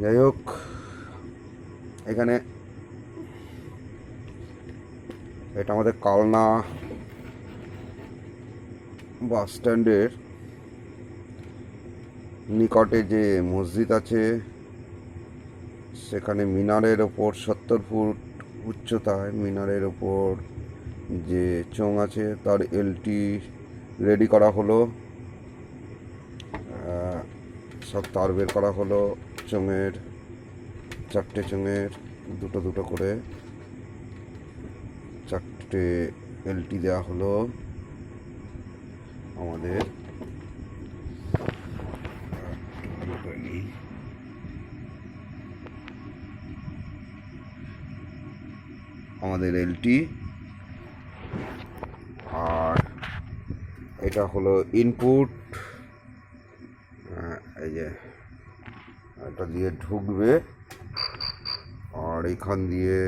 যাই হোক, এখানে এটা আমাদের কালনা বাস স্ট্যান্ডের নিকটে যে মসজিদ আছে, সেখানে মিনারের ওপর 70 ফুট উচ্চতায় মিনারের ওপর যে চোঙ আছে তার এলটি রেডি করা হলো। সব তার বের করা হলো। চোঙের 4টে চোঙের দুটো দুটো করে 4টে এলটি দেওয়া হলো আমাদের। এলটি, আর এটা হলো ইনপুট। এই যে এটা দিয়ে ঢুকবে, আর এখান দিয়ে